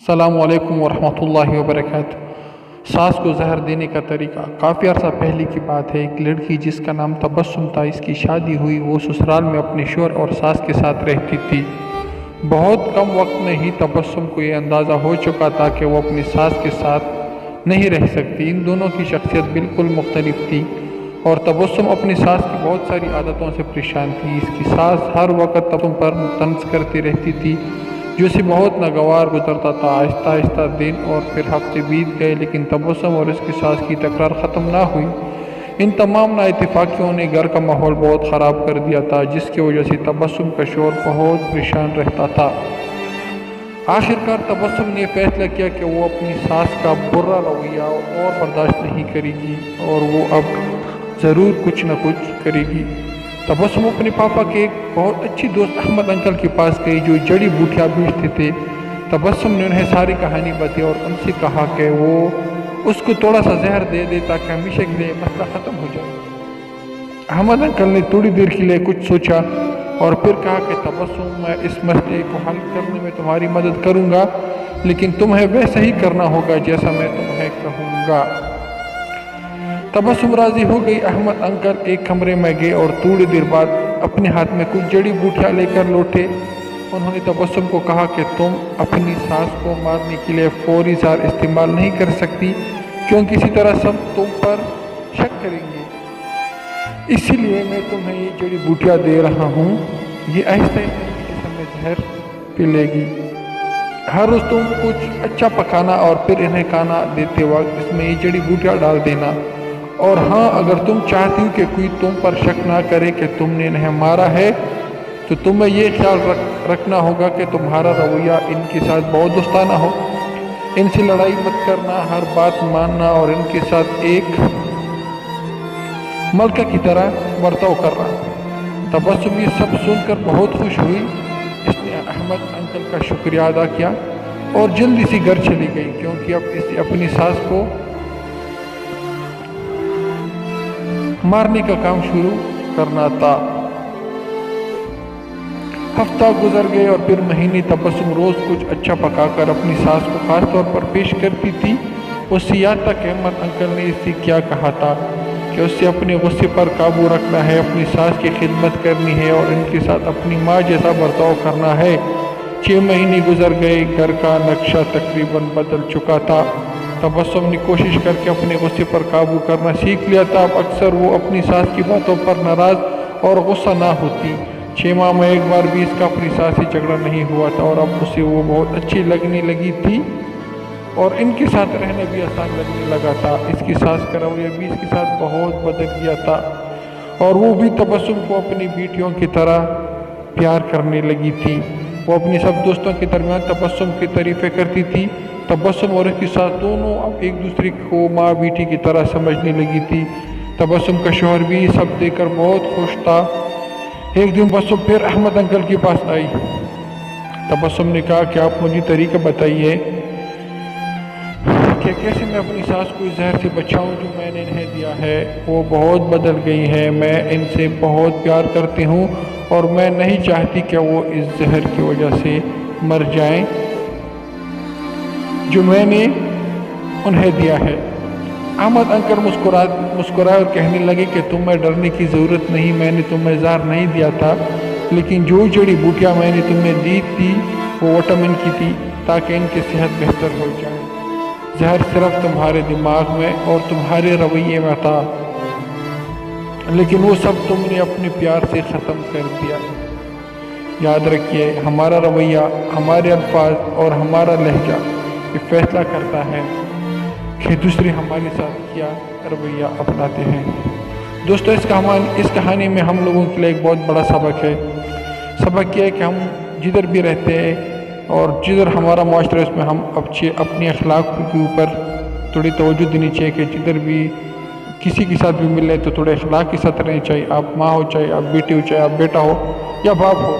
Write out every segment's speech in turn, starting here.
السلام علیکم ورحمۃ اللہ وبرکاتہ۔ ساس کو زہر دینے کا طریقہ۔ کافی عرصہ پہلے کی بات ہے، ایک لڑکی جس کا نام تبسم تھا، اس کی شادی ہوئی۔ وہ سسرال میں اپنے شوہر اور ساس کے ساتھ رہتی تھی۔ بہت کم وقت میں ہی تبسم کو یہ اندازہ ہو چکا تھا کہ وہ اپنی ساس کے ساتھ نہیں رہ سکتی۔ ان دونوں کی شخصیت بالکل مختلف تھی اور تبسم اپنی ساس کی بہت ساری عادتوں سے پریشان تھی۔ اس کی ساس ہر وقت تبسم پر طنز کرتی رہتی تھی، جو اسے بہت ناگوار گزرتا تھا۔ آہستہ آہستہ دن اور پھر ہفتے بیت گئے، لیکن تبسم اور اس کی ساس کی تکرار ختم نہ ہوئی۔ ان تمام نااتفاقیوں نے گھر کا ماحول بہت خراب کر دیا تھا، جس کی وجہ سے تبسم کا شوہر بہت پریشان رہتا تھا۔ آخرکار تبسم نے فیصلہ کیا کہ وہ اپنی ساس کا برا رویہ اور برداشت نہیں کرے گی اور وہ اب ضرور کچھ نہ کچھ کرے گی۔ تبسم اپنے پاپا کے ایک بہت اچھی دوست احمد انکل کے پاس گئی، جو جڑی بوٹیاں بیچتے تھے۔ تبسم نے انہیں ساری کہانی بتائی اور ان سے کہا کہ وہ اس کو تھوڑا سا زہر دے دے تاکہ ہمیشہ کے لیے مسئلہ ختم ہو جائے۔ احمد انکل نے تھوڑی دیر کے لیے کچھ سوچا اور پھر کہا کہ تبسم، میں اس مسئلے کو حل کرنے میں تمہاری مدد کروں گا، لیکن تمہیں ویسا ہی کرنا ہوگا جیسا میں تمہیں کہوں گا۔ تبسم راضی ہو گئی۔ احمد انکل ایک کمرے میں گئے اور تھوڑی دیر بعد اپنے ہاتھ میں کچھ جڑی بوٹیاں لے کر لوٹے۔ انہوں نے تبسم کو کہا کہ تم اپنی ساس کو مارنے کے لیے فوری زہر استعمال نہیں کر سکتی، کیونکہ اسی طرح سب تم پر شک کریں گے۔ اسی لیے میں تمہیں یہ جڑی بوٹیاں دے رہا ہوں، یہ آہستہ آہستہ ان کے جسم میں زہر پی لے گی۔ ہر روز تم کچھ اچھا پکانا اور پھر انہیں کھانا دیتے وقت اس میں یہ جڑی بوٹیاں ڈال دینا۔ اور ہاں، اگر تم چاہتی ہو کہ کوئی تم پر شک نہ کرے کہ تم نے انہیں مارا ہے، تو تمہیں یہ خیال رکھنا ہوگا کہ تمہارا رویہ ان کے ساتھ بہت دوستانہ ہو۔ ان سے لڑائی مت کرنا، ہر بات ماننا اور ان کے ساتھ ایک ملکہ کی طرح برتاؤ کرنا۔ تبسم یہ سب سن کر بہت خوش ہوئی۔ اس نے احمد انکل کا شکریہ ادا کیا اور جلدی سے گھر چلی گئی، کیونکہ اب اسے اپنی ساس کو مارنے کا کام شروع کرنا تھا۔ ہفتہ گزر گئے اور پھر مہینے۔ تبسم روز کچھ اچھا پکا کر اپنی ساس کو خاص طور پر پیش کرتی تھی۔ اس سے یاد تھا کہ احمد انکل نے اس سے کیا کہا تھا کہ اس سے اپنے غصے پر قابو رکھنا ہے، اپنی ساس کی خدمت کرنی ہے اور ان کے ساتھ اپنی ماں جیسا برتاؤ کرنا ہے۔ 6 مہینے گزر گئے، گھر کا نقشہ تقریباً بدل چکا تھا۔ تبسم نے کوشش کر کے اپنے غصے پر قابو کرنا سیکھ لیا تھا۔ اب اکثر وہ اپنی ساس کی باتوں پر ناراض اور غصہ نہ ہوتی۔ 6 ماہ میں ایک بار بھی اس کا اپنی ساس سے جھگڑا نہیں ہوا تھا اور اب اسے وہ بہت اچھی لگنے لگی تھی اور ان کے ساتھ رہنا بھی آسان لگنے لگا تھا۔ اس کی ساس کا رویہ بھی اس کے ساتھ بہت بدل گیا تھا اور وہ بھی تبسم کو اپنی بیٹیوں کی طرح پیار کرنے لگی تھی۔ وہ اپنی سب دوستوں کے درمیان تبسم کی تعریفیں کرتی تھی۔ تبسم اور اس کی ساس دونوں اب ایک دوسرے کو ماں بیٹی کی طرح سمجھنے لگی تھی۔ تبسم کا شوہر بھی سب دیکھ کر بہت خوش تھا۔ ایک دن تبسم پھر احمد انکل کے پاس آئی۔ تبسم نے کہا کہ آپ مجھے طریقہ بتائیے کہ کیسے میں اپنی ساس کو اس زہر سے بچاؤں جو میں نے انہیں دیا ہے۔ وہ بہت بدل گئی ہے، میں ان سے بہت پیار کرتی ہوں اور میں نہیں چاہتی کہ وہ اس زہر کی وجہ سے مر جائیں جو میں نے انہیں دیا ہے۔ احمد انکل مسکرائے اور کہنے لگے کہ تمہیں ڈرنے کی ضرورت نہیں، میں نے تمہیں زہر نہیں دیا تھا، لیکن جو جڑی بوٹیاں میں نے تمہیں دی تھی وہ وٹامن کی تھی تاکہ ان کی صحت بہتر ہو جائے۔ زہر صرف تمہارے دماغ میں اور تمہارے رویے میں تھا، لیکن وہ سب تم نے اپنے پیار سے ختم کر دیا۔ یاد رکھیے، ہمارا رویہ، ہمارے الفاظ اور ہمارا لہجہ یہ فیصلہ کرتا ہے کہ دوسرے ہمارے ساتھ کیا رویہ اپناتے ہیں۔ دوستو، اس کہانی میں ہم لوگوں کے لیے ایک بہت بڑا سبق ہے۔ سبق یہ ہے کہ ہم جدھر بھی رہتے ہیں اور جدھر ہمارا معاشرہ ہے، اس میں ہم اپنے اخلاق کے اوپر تھوڑی توجہ دینی چاہیے کہ جدھر بھی کسی کے ساتھ بھی ملے تو تھوڑے اخلاق کے ساتھ رہنا چاہیے۔ آپ ماں ہو، چاہے آپ بیٹی ہو، چاہے آپ بیٹا ہو یا باپ ہو،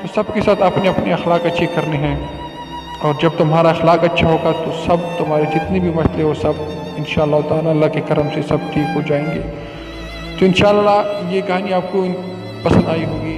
تو سب کے ساتھ اپنے اخلاق اچھے کرنے ہیں۔ اور جب تمہارا اخلاق اچھا ہوگا تو سب تمہارے جتنے بھی مسئلے ہو سب انشاءاللہ تعالی اللہ کے کرم سے سب ٹھیک ہو جائیں گے۔ تو انشاءاللہ یہ کہانی آپ کو پسند آئی ہوگی۔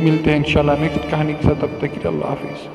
ملتے ہیں انشاءاللہ نیکسٹ کہانی کے ساتھ، تب تک کے لیے اللہ حافظ۔